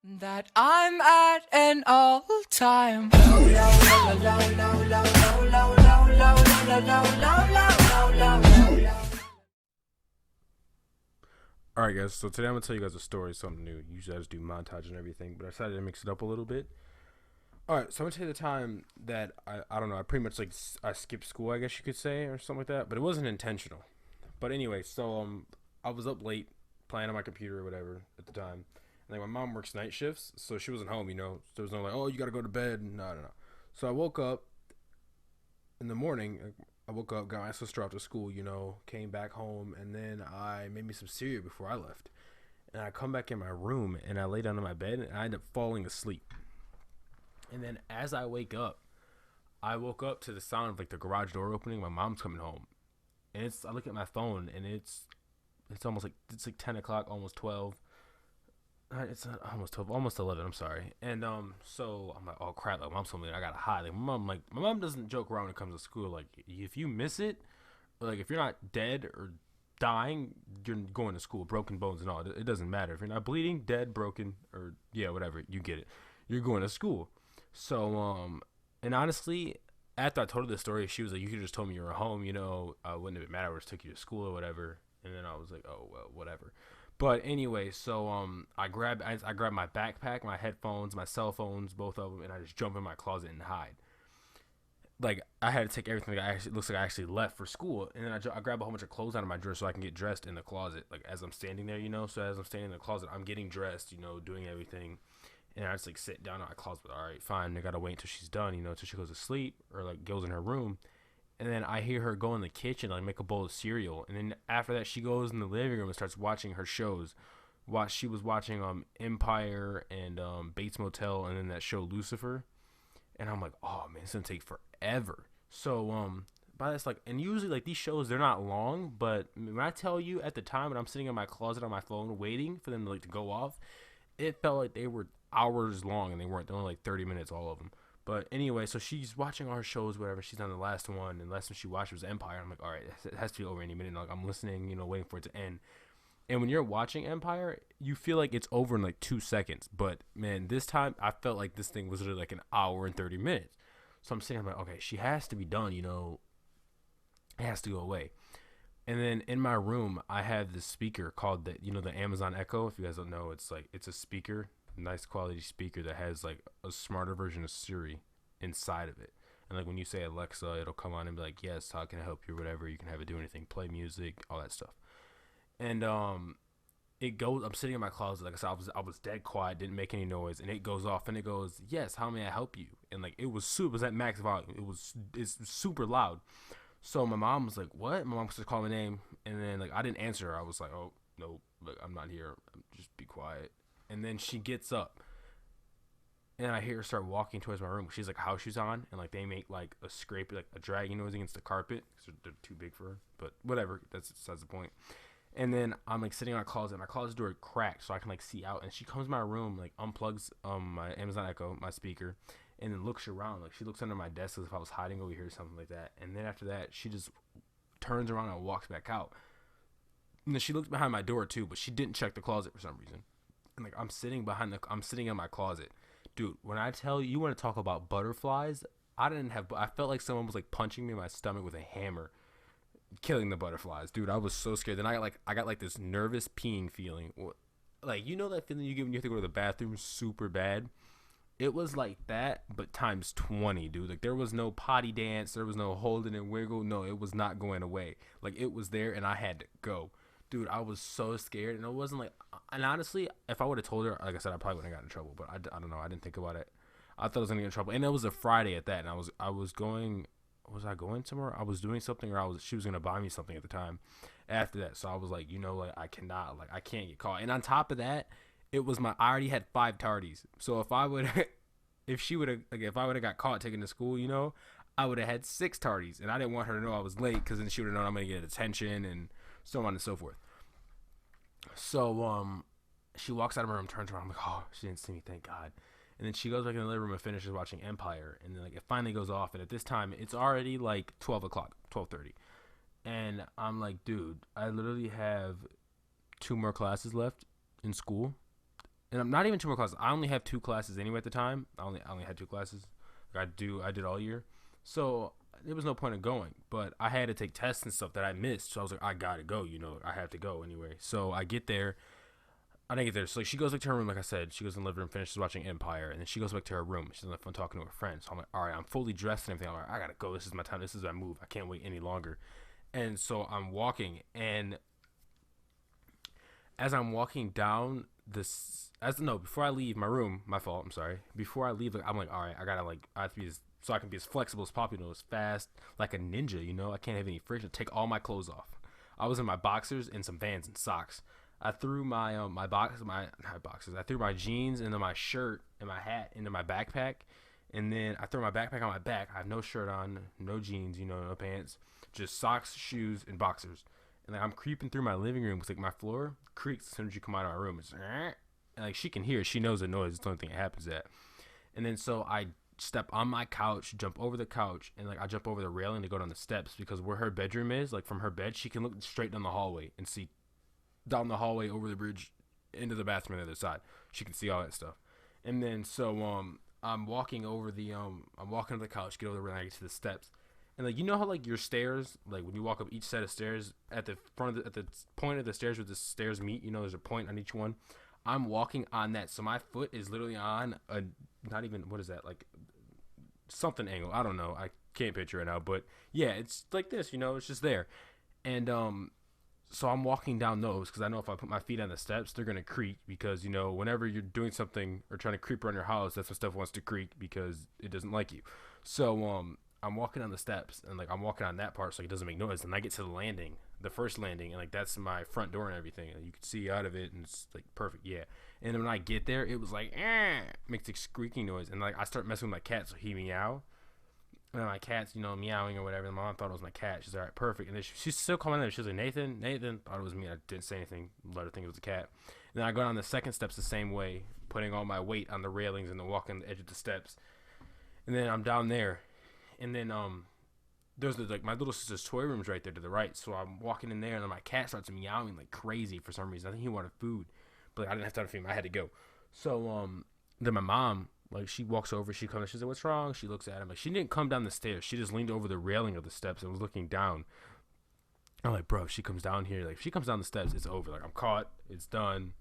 That I'm at an all-time Alright guys, so today I'm going to tell you guys a story, something new. Usually I just do montage and everything, but I decided to mix it up a little bit. Alright, so I'm going to tell you the time that, I don't know, I pretty much I skipped school, I guess you could say, or something like that, but it wasn't intentional. But anyway, I was up late playing on my computer or whatever at the time. And my mom works night shifts, so she wasn't home, so there was no like, oh, you got to go to bed. No. So I woke up in the morning. I woke up, got my sister off to school, came back home, and then I made me some cereal before I left. And I come back in my room, and I lay down in my bed, and I end up falling asleep. And then as I wake up, I woke up to the sound of the garage door opening. My mom's coming home, and I look at my phone, and it's almost it's like 10 o'clock, almost 12. It's not almost 12, almost 11. I'm sorry. And so I'm like, oh crap! Like, mom's told me I gotta hide. My mom doesn't joke around when it comes to school. Like, if you miss it, or if you're not dead or dying, you're going to school, broken bones and all. It doesn't matter if you're not bleeding, dead, broken, or whatever. You get it. You're going to school. So and honestly, after I told her this story, she was like, you could have just told me you were home. Wouldn't have mattered. I just took you to school or whatever. And then I was like, oh well, whatever. But anyway, so I grab my backpack, my headphones, my cell phones, both of them, and I just jump in my closet and hide. Like, I had to take everything that looks like I actually left for school, and then I grab a whole bunch of clothes out of my drawer so I can get dressed in the closet. Like, as I'm standing there, So as I'm standing in the closet, I'm getting dressed, doing everything, and I just sit down in my closet. All right, fine. I gotta wait until she's done, until she goes to sleep or goes in her room. And then I hear her go in the kitchen, make a bowl of cereal. And then after that, she goes in the living room and starts watching her shows. She was watching Empire and Bates Motel, and then that show Lucifer. And I'm like, oh man, it's gonna take forever. So by this and usually these shows, they're not long, but when I tell you, at the time when I'm sitting in my closet on my phone waiting for them to go off, it felt like they were hours long, and they weren't. They're only 30 minutes, all of them. But anyway, so she's watching all her shows, whatever. She's on the last one, and the last one she watched was Empire. I'm like, all right, it has to be over any minute. I'm listening, waiting for it to end. And when you're watching Empire, you feel like it's over in 2 seconds. But man, this time I felt like this thing was literally an hour and 30 minutes. So I'm saying, I'm like, okay, she has to be done. It has to go away. And then in my room, I have this speaker called the Amazon Echo. If you guys don't know, it's a speaker, nice quality speaker that has a smarter version of Siri inside of it. And when you say Alexa, it'll come on and be like, yes, how can I help you, or whatever. You can have it do anything, play music, all that stuff. And it goes. I'm sitting in my closet, like I said, I was dead quiet, didn't make any noise, and it goes off, and it goes, yes, how may I help you? And it was at max volume. It's super loud. So my mom was like, what? My mom was just calling my name, and then I didn't answer her. I was like, oh no, I'm not here. Just be quiet. And then she gets up, and I hear her start walking towards my room. She's house shoes on, and they make a scrape, a dragging noise against the carpet because they're too big for her. But whatever, that's the point. And then I'm sitting in my closet. My closet door cracked, so I can see out. And she comes to my room, unplugs my Amazon Echo, my speaker, and then looks around. She looks under my desk as if I was hiding over here or something like that. And then after that, she just turns around and walks back out. And then she looked behind my door too, but she didn't check the closet for some reason. And I'm sitting in my closet, dude. When I tell you, you want to talk about butterflies, I felt like someone was punching me in my stomach with a hammer, killing the butterflies, dude. I was so scared. Then I got this nervous peeing feeling, that feeling you get when you have to go to the bathroom super bad. It was like that, but times 20, dude. There was no potty dance, there was no holding and wiggle. No, it was not going away. It was there, and I had to go, dude. I was so scared, and it wasn't and honestly, if I would have told her, like I said, I probably wouldn't have gotten in trouble. But I don't know. I didn't think about it. I thought I was gonna get in trouble, and it was a Friday at that, and I was going. Was I going somewhere? I was doing something, or she was gonna buy me something at the time. After that, so I was like, I cannot, I can't get caught. And on top of that, it was I already had 5 tardies. So if I would, if I would have got caught taking to school, I would have had 6 tardies, and I didn't want her to know I was late, because then she would have known I'm gonna get detention and so on and so forth. So she walks out of her room, turns around, I'm like, oh, she didn't see me, thank God. And then she goes back in the living room and finishes watching Empire. And then it finally goes off. And at this time, it's already 12 o'clock, 12:30. And I'm like, dude, I literally have 2 more classes left in school. and I'm not even 2 more classes. I only have 2 classes anyway at the time. I only had 2 classes. Like I did all year, so there was no point of going. But I had to take tests and stuff that I missed, so I was like, I gotta go. I have to go anyway. So I get there. I didn't get there. So like, she goes back to her room, like I said. She goes in the living room, finishes watching Empire, and then she goes back to her room. She's on the phone talking to her friend. So I'm like, all right, I'm fully dressed and everything. I'm like, I gotta go. This is my time. This is my move. I can't wait any longer. And so I'm walking, and as I'm walking down this, before I leave my room, my fault. I'm sorry. Before I leave, like, I'm like, all right, I have to be so I can be as flexible as possible, as fast, like a ninja. I can't have any friction. Take all my clothes off. I was in my boxers and some Vans and socks. I threw my not boxers. I threw my jeans into my shirt and my hat into my backpack, and then I threw my backpack on my back. I have no shirt on, no jeans, no pants, just socks, shoes, and boxers. And like I'm creeping through my living room because like my floor creaks as soon as you come out of my room. It's and like she can hear it. She knows the noise. It's the only thing that happens at. And then so I step on my couch, jump over the couch, and like I jump over the railing to go down the steps because where her bedroom is, like from her bed, she can look straight down the hallway and see down the hallway over the bridge into the bathroom on the other side. She can see all that stuff. And then so I'm walking over I'm walking to the couch, get over the railing, I get to the steps. And like how like your stairs, like when you walk up each set of stairs at the front of at the point of the stairs where the stairs meet, there's a point on each one. I'm walking on that, so my foot is literally on a not even what is that like something angle. I don't know. I can't picture it now, but yeah, it's like this. It's just there. And so I'm walking down those because I know if I put my feet on the steps, they're gonna creak because whenever you're doing something or trying to creep around your house, that's when stuff wants to creak because it doesn't like you. So I'm walking on the steps and like I'm walking on that part so it doesn't make noise. And I get to the landing, the first landing, and like that's my front door and everything. And you can see out of it, and it's like perfect, yeah. And then when I get there, it was like makes a squeaking noise, and like I start messing with my cat, so he meow. And my cat's meowing or whatever. And my mom thought it was my cat. She's like, all right, perfect. And then she's still calling there. She's like, Nathan. Thought it was me. I didn't say anything. Let her think it was a cat. And then I go down the second steps the same way, putting all my weight on the railings and then walking the edge of the steps. And then I'm down there. And then there's like my little sister's toy room's right there to the right. So I'm walking in there, and then my cat starts meowing like crazy for some reason. I think he wanted food, but like, I didn't have time to feed him. I had to go. So then my mom, like, she walks over, she comes, she said, what's wrong? She looks at him. Like, she didn't come down the stairs. She just leaned over the railing of the steps and was looking down. I'm like, bro, if she comes down here, like, if she comes down the steps, it's over. Like, I'm caught. It's done.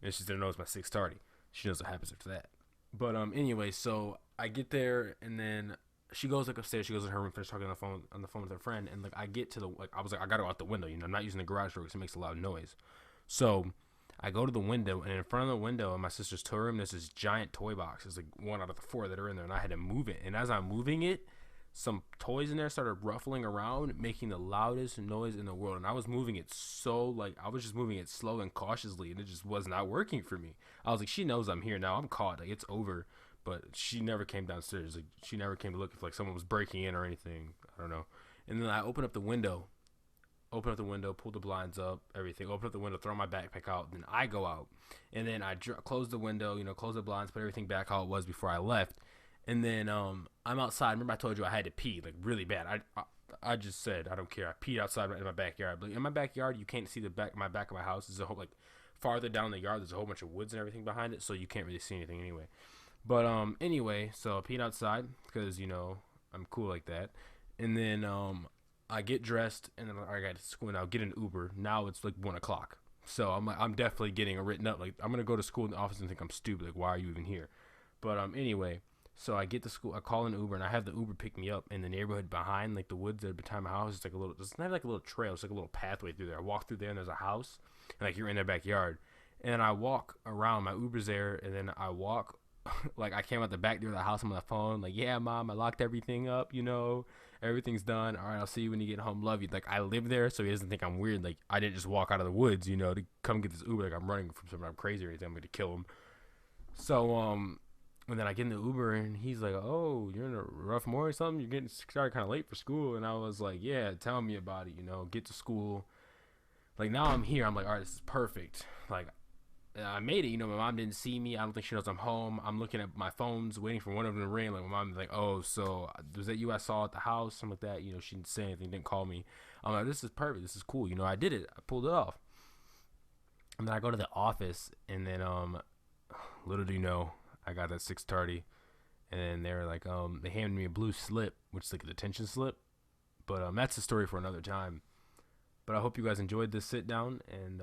And she didn't know it's my 6:30. She knows what happens after that. But anyway, so I get there, and then she goes like upstairs. She goes in her room, finishes talking on the phone with her friend, and like I get to I was like, I gotta go out the window. I'm not using the garage door because it makes a loud noise. So I go to the window, and in front of the window in my sister's toy room, there's this giant toy box. It's like one out of the 4 that are in there, and I had to move it. And as I'm moving it, some toys in there started ruffling around, making the loudest noise in the world. And I was moving it I was just moving it slow and cautiously, and it just was not working for me. I was like, she knows I'm here now. I'm caught. Like, it's over. But she never came downstairs. Like, she never came to look if like someone was breaking in or anything. I don't know. And then I open up the window, pull the blinds up, everything. Open up the window, throw my backpack out. Then I go out, and then I close the window, close the blinds, put everything back how it was before I left. And then I'm outside. Remember I told you I had to pee like really bad. I just said I don't care. I peed outside in my backyard. But in my backyard, you can't see the back of my house. There's a whole like farther down the yard. There's a whole bunch of woods and everything behind it, so you can't really see anything anyway. But anyway, so I peed outside because I'm cool like that. And then I get dressed, and then I got to school now. Get an Uber. Now it's like 1:00. So I'm definitely getting written up. Like, I'm gonna go to school in the office and think I'm stupid. Like, why are you even here? But anyway, so I get to school. I call an Uber, and I have the Uber pick me up in the neighborhood behind like the woods that are behind my house. It's like it's not like a little trail. It's like a little pathway through there. I walk through there, and there's a house, and like you're in their backyard. And I walk around. My Uber's there, and then I walk. Like, I came out the back door of the house on my phone. Like, yeah, Mom, I locked everything up. Everything's done. All right, I'll see you when you get home. Love you. Like, I live there, so he doesn't think I'm weird. Like, I didn't just walk out of the woods, to come get this Uber. Like, I'm running from something. I'm crazy or anything. I'm going to kill him. So, and then I get in the Uber, and he's like, oh, you're in a rough morning or something? You're getting started kind of late for school. And I was like, yeah, tell me about it, get to school. Like, now I'm here. I'm like, all right, this is perfect. Like, I made it. My mom didn't see me. I don't think she knows I'm home. I'm looking at my phones, waiting for one of them to ring. Like, my mom's like, oh, so was that you I saw at the house? Something like that. She didn't say anything, didn't call me. I'm like, this is perfect. This is cool. I did it. I pulled it off. And then I go to the office, and then little do you know, I got that 6:30, and then they were like, they handed me a blue slip, which is like a detention slip. But that's a story for another time. But I hope you guys enjoyed this sit down, and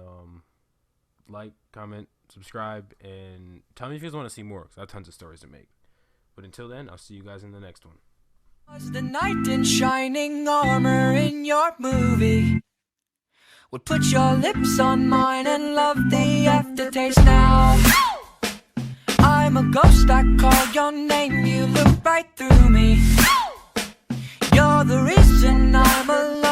like, comment, subscribe, and tell me if you guys want to see more, because I have tons of stories to make. But until then, I'll see you guys in the next one. Was the knight in shining armor in your movie? Would put your lips on mine and love the aftertaste now. I'm a ghost, I call your name, you look right through me. You're the reason I'm alive.